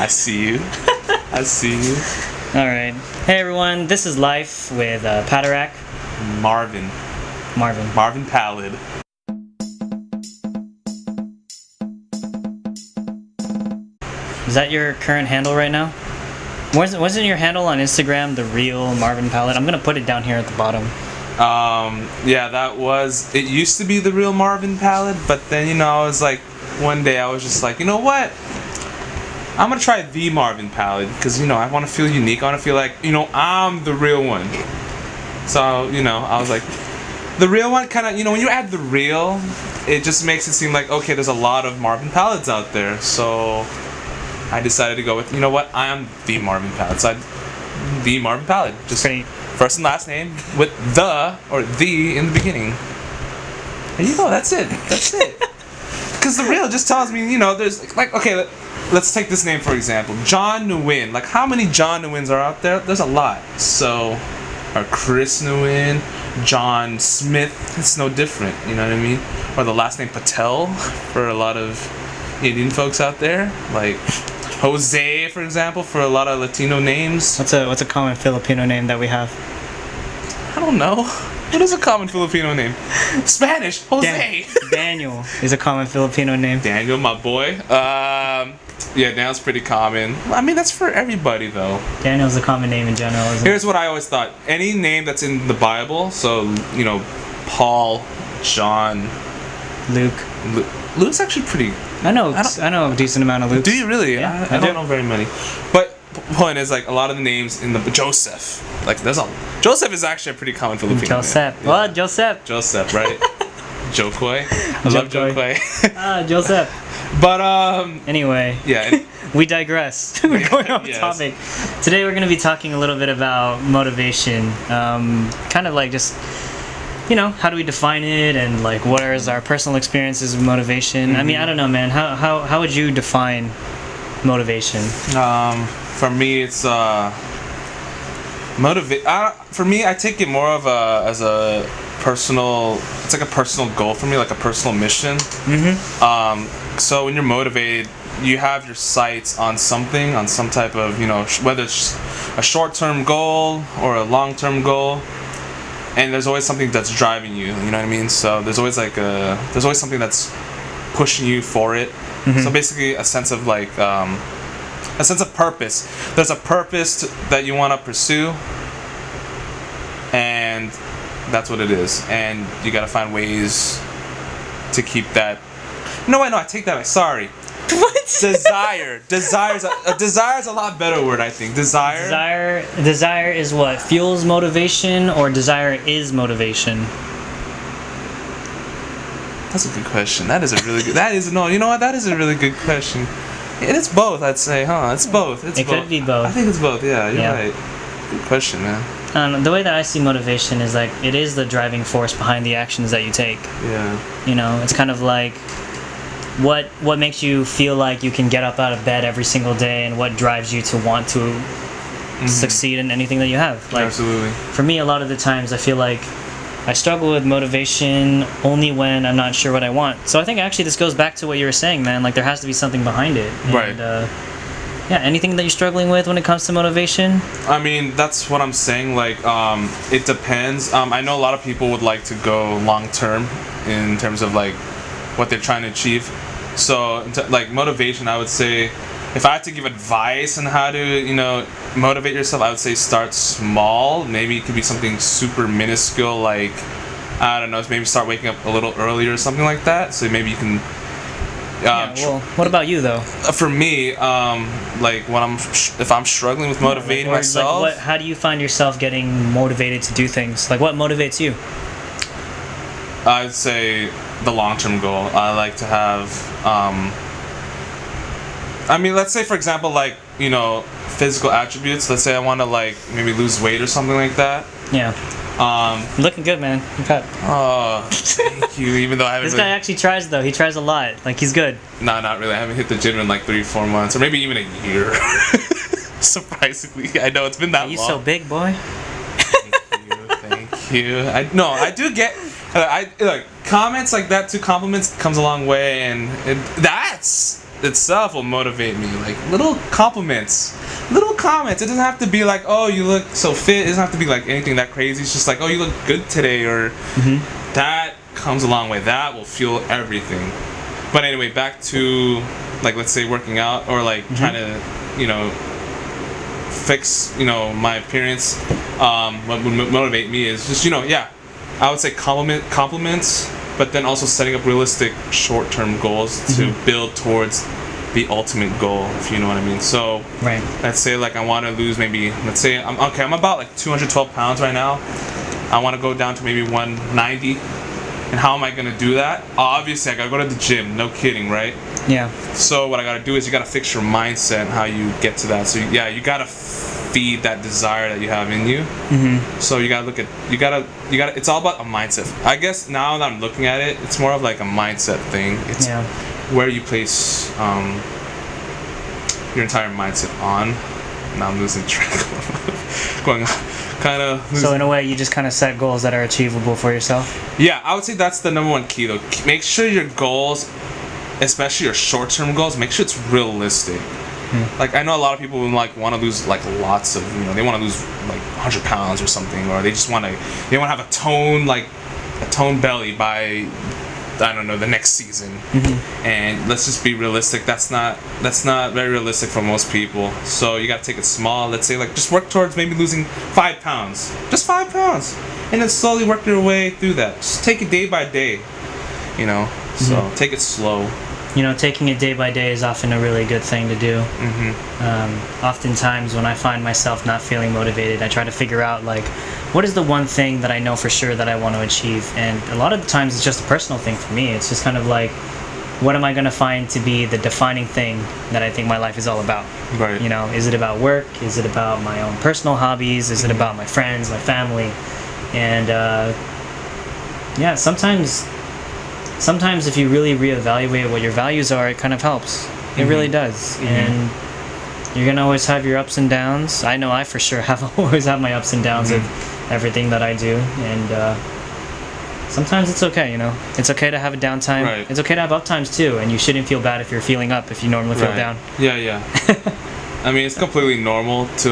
I see you. I see you. All right. Hey everyone, this is Life with Patahrak. Marvin Palad. Is that your current handle right now? Wasn't your handle on Instagram the real Marvin Palad? I'm gonna put it down here at the bottom. Yeah, that was. It used to be the real Marvin Palad, but then I was like, one day I was just like, you know what? I'm gonna try the Marvin Palad because I want to feel unique. I want to feel like I'm the real one. So I was like, the real one kind of when you add the real, it just makes it seem like okay, there's a lot of Marvin Palads out there. So I decided to go with what I am the Marvin Palad. So the Marvin Palad, just first and last name with the or the in the beginning. There you go. That's it. That's it. Because the real just tells me there's like okay. Let's take this name for example, John Nguyen. Like how many John Nguyens are out there? There's a lot. So, or Chris Nguyen, John Smith. It's no different. You know what I mean? Or the last name Patel for a lot of Indian folks out there. Like Jose, for example, for a lot of Latino names. What's a common Filipino name that we have? I don't know. What is a common Filipino name? Spanish. Jose. Daniel is a common Filipino name. Daniel, my boy. Yeah, Daniel's pretty common. I mean, that's for everybody, though. Daniel's a common name in general, isn't Here's what I always thought. Any name that's in the Bible, so, Paul, John... Luke. Luke's actually pretty... I know a decent amount of Luke. Do you really? Yeah, I don't know very many. But point is, like, a lot of the names in the... Joseph. Like, Joseph is actually a pretty common Filipino Joseph. name. What? Joseph. Joseph, right? Jokoy. I love Jokoy. Joseph. But anyway, yeah, we digress. We're going off topic. Today we're going to be talking a little bit about motivation. Kind of like just how do we define it, and like what are our personal experiences with motivation. Mm-hmm. I mean, I don't know, man. How would you define motivation? For me, it's for me, I take it more of as a personal. It's like a personal goal for me, like a personal mission. Mm-hmm. So when you're motivated, you have your sights on something, on some type of whether it's a short-term goal or a long-term goal, and there's always something that's driving you. You know what I mean? So there's always something that's pushing you for it. Mm-hmm. So basically, a sense of like a sense of purpose. There's a purpose that you want to pursue, and that's what it is. And you gotta find ways to keep that. No, I take that back. Sorry. What? Desire. Desire's a lot better word, I think. Desire is what fuels motivation, or desire is motivation. That's a good question. That is a really good. That is a really good question. And it's both, I'd say, huh? It's both. It could be both. I think it's both. Yeah, you're right. Good question, man. The way that I see motivation is like it is the driving force behind the actions that you take. Yeah. It's kind of like what makes you feel like you can get up out of bed every single day, and what drives you to want to succeed in anything that you have. Like, absolutely. For me, a lot of the times I feel like I struggle with motivation only when I'm not sure what I want. So I think actually this goes back to what you were saying, man. Like there has to be something behind it. And, right. Anything that you're struggling with when it comes to motivation? I mean, that's what I'm saying. Like, it depends. I know a lot of people would like to go long term in terms of like what they're trying to achieve. So, like motivation, I would say, if I had to give advice on how to, motivate yourself, I would say start small. Maybe it could be something super minuscule, like, I don't know, maybe start waking up a little earlier or something like that. So maybe you can. What about you though? For me, like if I'm struggling with motivating myself, like how do you find yourself getting motivated to do things? Like what motivates you? I'd say the long-term goal. I like to have. I mean, let's say for example, like physical attributes. Let's say I want to like maybe lose weight or something like that. Yeah. Looking good, man. Oh, thank you. Even though I haven't. This guy actually tries though. He tries a lot. Like he's good. No, not really. I haven't hit the gym in like 3-4 months, or maybe even a year. Surprisingly, I know it's been that long. You so big, boy. Thank you. I do get. Look, comments like that too. Compliments comes a long way, and that's itself will motivate me. Like little compliments, little comments. It doesn't have to be like, oh, you look so fit. It doesn't have to be like anything that crazy. It's just like, oh, you look good today, or that comes a long way. That will fuel everything. But anyway, back to like, let's say working out, or like trying to, fix, my appearance. What would motivate me is just, I would say compliments, but then also setting up realistic short-term goals to build towards the ultimate goal, if you know what I mean. So let's say like I want to lose I'm about like 212 pounds right now. I want to go down to maybe 190. And how am I gonna do that? Obviously, I gotta go to the gym. No kidding, right? Yeah. So what I gotta do is you gotta fix your mindset and how you get to that. So you gotta feed that desire that you have in you. So you gotta it's all about a mindset. I guess now that I'm looking at it, it's more of like a mindset thing. It's where you place your entire mindset on. Now I'm losing track of going kind of. So in a way, you just kind of set goals that are achievable for yourself. Yeah, I would say that's the number one key though. Make sure your goals, especially your short-term goals, make sure it's realistic. Like I know a lot of people who like want to lose like lots of, they want to lose like 100 pounds or something, or they just want to have a toned belly by, I don't know, the next season. And let's just be realistic. That's not very realistic for most people. So you gotta take it small. Let's say like just work towards maybe losing 5 pounds, just 5 pounds, and then slowly work your way through that. Just take it day by day, So take it slow. Taking it day by day is often a really good thing to do. Oftentimes when I find myself not feeling motivated, I try to figure out like, what is the one thing that I know for sure that I want to achieve? And a lot of the times it's just a personal thing for me. It's just kind of like, what am I going to find to be the defining thing that I think my life is all about? Right. Is it about work? Is it about my own personal hobbies? Is it about my friends, my family? And sometimes if you really reevaluate what your values are, it kind of helps. It really does. And you're going to always have your ups and downs. I know I for sure always have my ups and downs of everything that I do. And sometimes it's okay, It's okay to have a downtime. Right. It's okay to have up times too. And you shouldn't feel bad if you're feeling up if you normally feel down. Yeah. I mean, it's completely normal to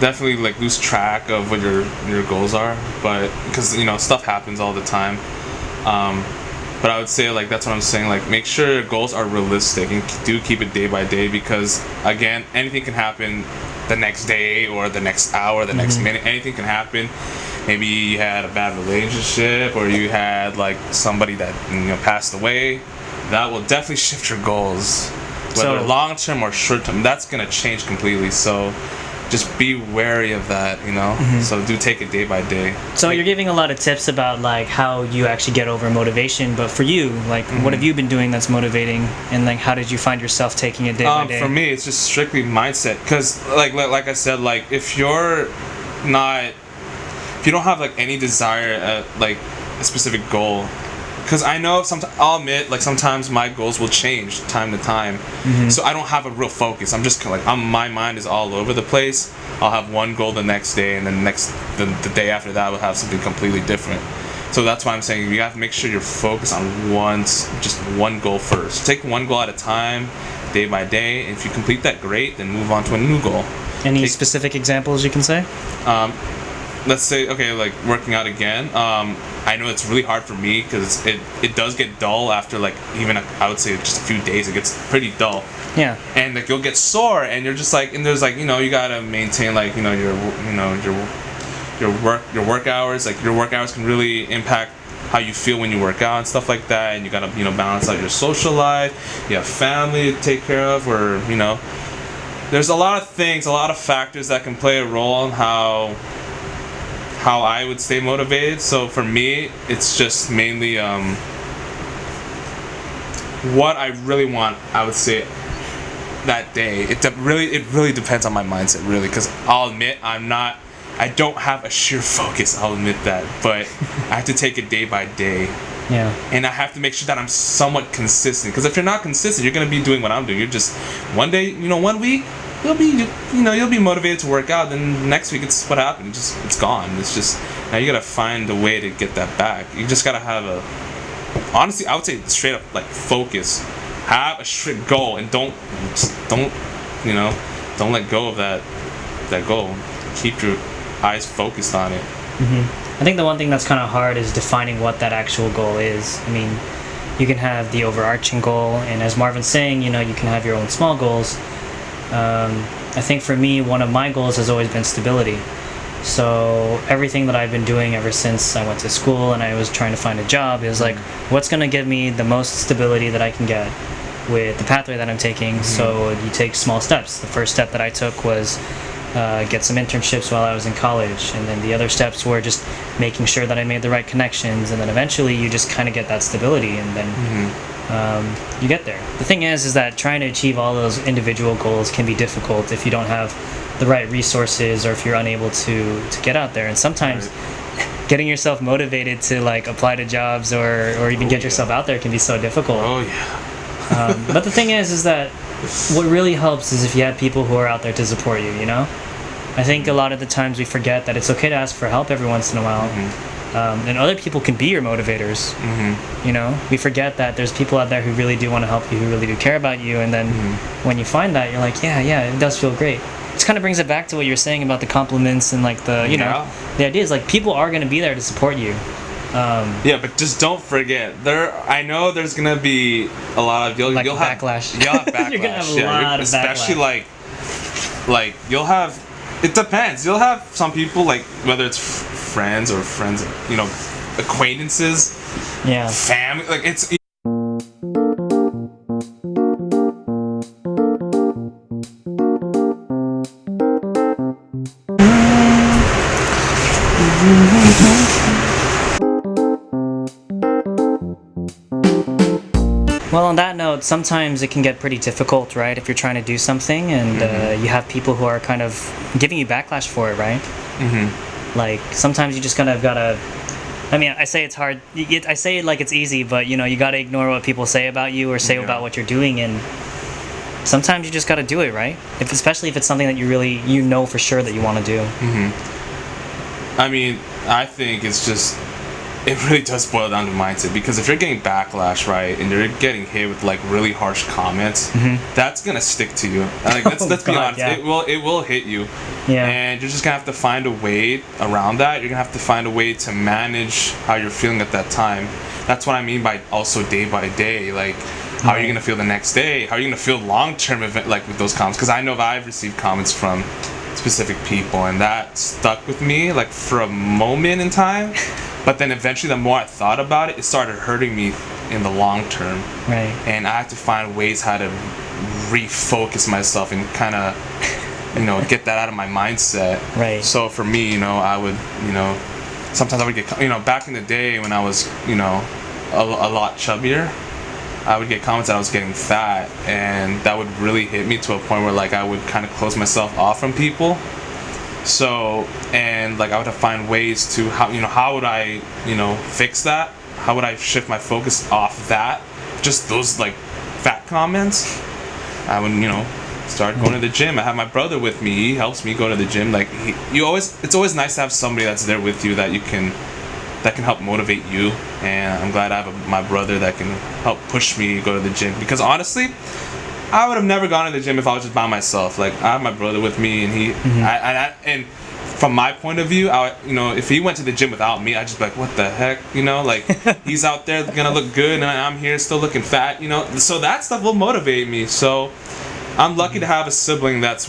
definitely like lose track of what your goals are, but because stuff happens all the time. But I would say like that's what I'm saying. Like make sure your goals are realistic and do keep it day by day, because again, anything can happen the next day or the next hour, the next minute. Anything can happen. Maybe you had a bad relationship, or you had like somebody that passed away. That will definitely shift your goals, whether long term or short term. That's gonna change completely. So just be wary of that, So do take it day by day. So you're giving a lot of tips about like how you actually get over motivation, but for you, like what have you been doing that's motivating, and like how did you find yourself taking it day by day? For me, it's just strictly mindset, because like I said, like if you don't have like any desire at like a specific goal. Because I know I'll admit, like sometimes my goals will change time to time, so I don't have a real focus. I'm just like my mind is all over the place. I'll have one goal the next day, and then the day after that will have something completely different. So that's why I'm saying you have to make sure you're focused on just one goal first. Take one goal at a time, day by day. And if you complete that, great. Then move on to a new goal. Any specific examples you can say? Let's say, okay, like working out again. I know it's really hard for me because it does get dull after like even I would say just a few days. It gets pretty dull. Yeah. And like you'll get sore, and you're just like, and there's like you gotta maintain like your work hours. Like your work hours can really impact how you feel when you work out and stuff like that. And you gotta balance out your social life. You have family to take care of, or there's a lot of things, a lot of factors that can play a role in how I would stay motivated. So for me, it's just mainly what I really want, I would say, that day. It really depends on my mindset, really, because I'll admit I don't have a sheer focus, I'll admit that, but I have to take it day by day. Yeah. And I have to make sure that I'm somewhat consistent, because if you're not consistent, you're going to be doing what I'm doing. You're just one day, 1 week, you'll be motivated to work out, then next week it's what happened, it's gone. It's just now you gotta find a way to get that back. You just gotta have honestly I would say straight up like focus have a strict goal and don't let go of that goal. Keep your eyes focused on it. I think the one thing that's kind of hard is defining what that actual goal is. I mean, you can have the overarching goal, and as Marvin's saying, you can have your own small goals. I think for me, one of my goals has always been stability. So everything that I've been doing ever since I went to school and I was trying to find a job is like, what's going to give me the most stability that I can get with the pathway that I'm taking. So you take small steps. The first step that I took was get some internships while I was in college, and then the other steps were just making sure that I made the right connections, and then eventually you just kind of get that stability, and then you get there. The thing is that trying to achieve all those individual goals can be difficult if you don't have the right resources, or if you're unable to get out there. And sometimes getting yourself motivated to like apply to jobs or even get yourself out there can be so difficult. But the thing is that what really helps is if you have people who are out there to support you, I think a lot of the times we forget that it's okay to ask for help every once in a while. And other people can be your motivators. We forget that there's people out there who really do want to help you, who really do care about you, and then when you find that, you're like, yeah, it does feel great. It kind of brings it back to what you were saying about the compliments and like the the idea is like people are going to be there to support you. But just don't forget, I know there's gonna be a lot of you'll have backlash. You'll have backlash. You're gonna have a lot of especially backlash. like you'll have. It depends. You'll have some people, like whether it's friends, acquaintances, family. Like it's. Well, on that note, sometimes it can get pretty difficult, right? If you're trying to do something and you have people who are kind of giving you backlash for it, right? Like sometimes you just kind of gotta. I mean, I say it's hard. I say it like it's easy, but you gotta ignore what people say about you or say about what you're doing, and sometimes you just gotta do it, right? Especially if it's something that you really for sure that you want to do. I mean, I think it's just. It really does boil down to mindset, because if you're getting backlash, right, and you're getting hit with like really harsh comments, that's gonna stick to you. Like let's be honest, it will hit you. And you're just gonna have to find a way around that. You're gonna have to find a way to manage how you're feeling at that time. That's what I mean by also day by day. Like, how are you gonna feel the next day? How are you gonna feel long term like with those comments? Because I know I've received comments from specific people, and that stuck with me like for a moment in time. But then eventually, the more I thought about it, it started hurting me in the long term. Right. And I had to find ways how to refocus myself and kind of, get that out of my mindset. Right. So for me, I would, sometimes I would get, back in the day when I was, a lot chubbier, I would get comments that I was getting fat, and that would really hit me to a point where like I would kind of close myself off from people. So, and like I would have to find ways to how would I fix that? How would I shift my focus off that? Just those like fat comments. I would start going to the gym. I have my brother with me. He helps me go to the gym. Like it's always nice to have somebody that's there with you that can help motivate you. And I'm glad I have my brother that can help push me to go to the gym, because honestly, I would have never gone to the gym if I was just by myself. Like I have my brother with me, and and from my point of view, if he went to the gym without me, I'd just be like, what the heck, like he's out there gonna look good, and I'm here still looking fat, So that stuff will motivate me. So I'm lucky to have a sibling that's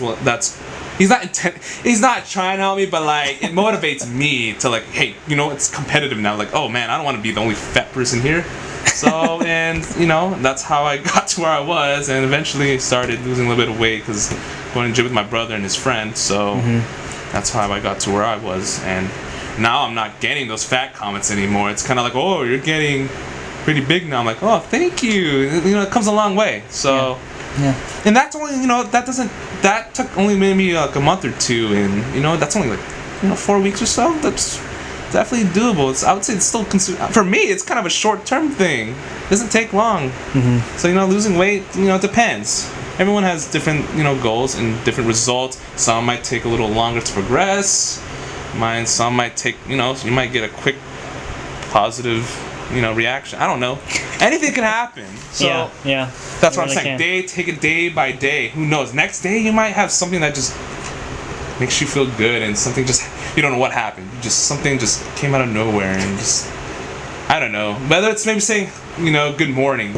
he's not trying to help me, but like it motivates me to like, hey, it's competitive now. Like, oh man, I don't want to be the only fat person here. So, and that's how I got to where I was, and eventually started losing a little bit of weight because going to the gym with my brother and his friend. So that's how I got to where I was, and now I'm not getting those fat comments anymore. It's kind of like, oh, you're getting pretty big now. I'm like, oh, thank you. It comes a long way. So, and that's only that took only maybe like a month or two, and that's only like 4 weeks or so. That's definitely doable. I would say it's still for me. It's kind of a short-term thing. It doesn't take long. So losing weight, it depends. Everyone has different goals and different results. Some might take a little longer to progress. Some might take you might get a quick positive reaction. I don't know. Anything can happen. So yeah. That's what I'm saying. Take it day by day. Who knows? Next day you might have something that just makes you feel good, and something just you don't know what happened. Something just came out of nowhere, and just I don't know. Whether it's maybe saying good morning,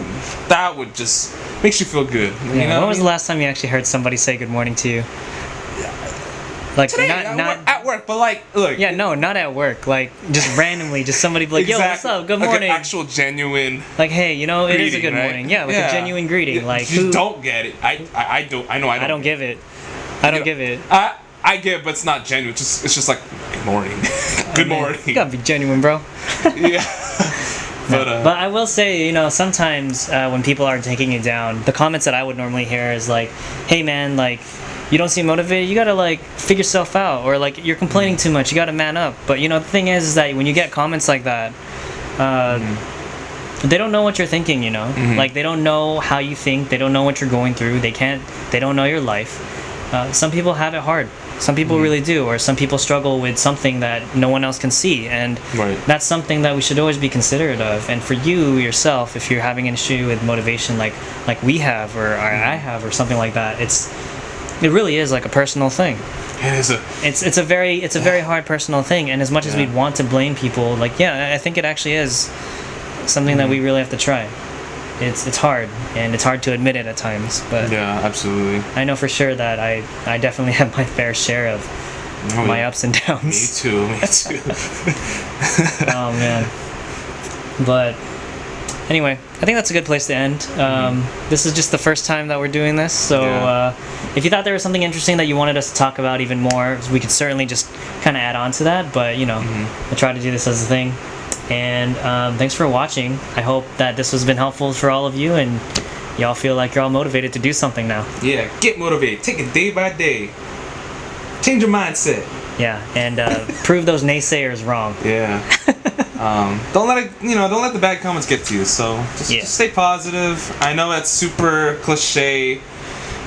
that would just makes you feel good. Yeah. When was the last time you actually heard somebody say good morning to you? Like today, not at work, but like look. Yeah, no, not at work. Like just randomly, just somebody be like, "Yo, what's up? Good morning." Like an actual genuine. Like, hey, it is a good right? morning. Yeah, like a genuine greeting. Like you don't get it. I don't. I know I don't. I don't give it. I don't give it. I get it, but it's not genuine. It's just like good morning. Good morning. You gotta be genuine, bro. Yeah. But I will say, sometimes when people are taking it down, the comments that I would normally hear is like, "Hey, man, like." You don't seem motivated, you gotta like figure yourself out, or like you're complaining too much, you gotta man up. But the thing is that when you get comments like that, they don't know what you're thinking, like they don't know how you think, they don't know what you're going through, they don't know your life. Some people have it hard, some people really do, or some people struggle with something that no one else can see, and that's something that we should always be considerate of. And for you yourself, if you're having an issue with motivation like we have, or I have, or something like that, it really is like a personal thing. It's a very hard personal thing, and as much as we'd want to blame people, I think it actually is something that we really have to try. It's hard, and it's hard to admit it at times, but yeah, absolutely. I know for sure that I definitely have my fair share of my ups and downs. Me too. Oh man. But anyway, I think that's a good place to end. This is just the first time that we're doing this, so if you thought there was something interesting that you wanted us to talk about even more, we could certainly just kind of add on to that, but I try to do this as a thing. And thanks for watching. I hope that this has been helpful for all of you, and y'all feel like you're all motivated to do something now. Yeah, get motivated. Take it day by day. Change your mindset. Yeah, and prove those naysayers wrong. Yeah. Don't let the bad comments get to you. So just stay positive. I know that's super cliche,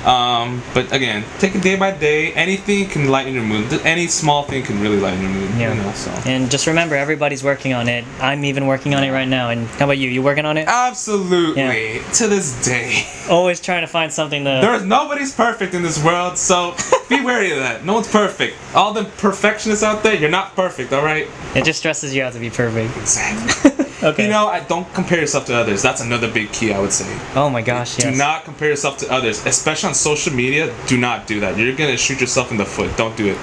but again, take it day by day. Anything can lighten your mood. Any small thing can really lighten your mood. Yeah. So. And just remember, everybody's working on it. I'm even working on it right now. And how about you? You working on it? Absolutely. Yeah. To this day. Always trying to find something to. Nobody's perfect in this world, so be wary of that. No one's perfect. All the perfectionists out there, you're not perfect, all right? It just stresses you out to be perfect. Exactly. Okay. I don't compare yourself to others. That's another big key, I would say. Oh my gosh, yes. Do not compare yourself to others, especially on social media. Do not do that. You're gonna shoot yourself in the foot. Don't do it.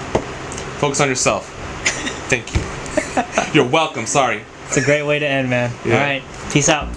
Focus on yourself. Thank you. You're welcome. Sorry. It's a great way to end, man. Yeah. All right. Peace out.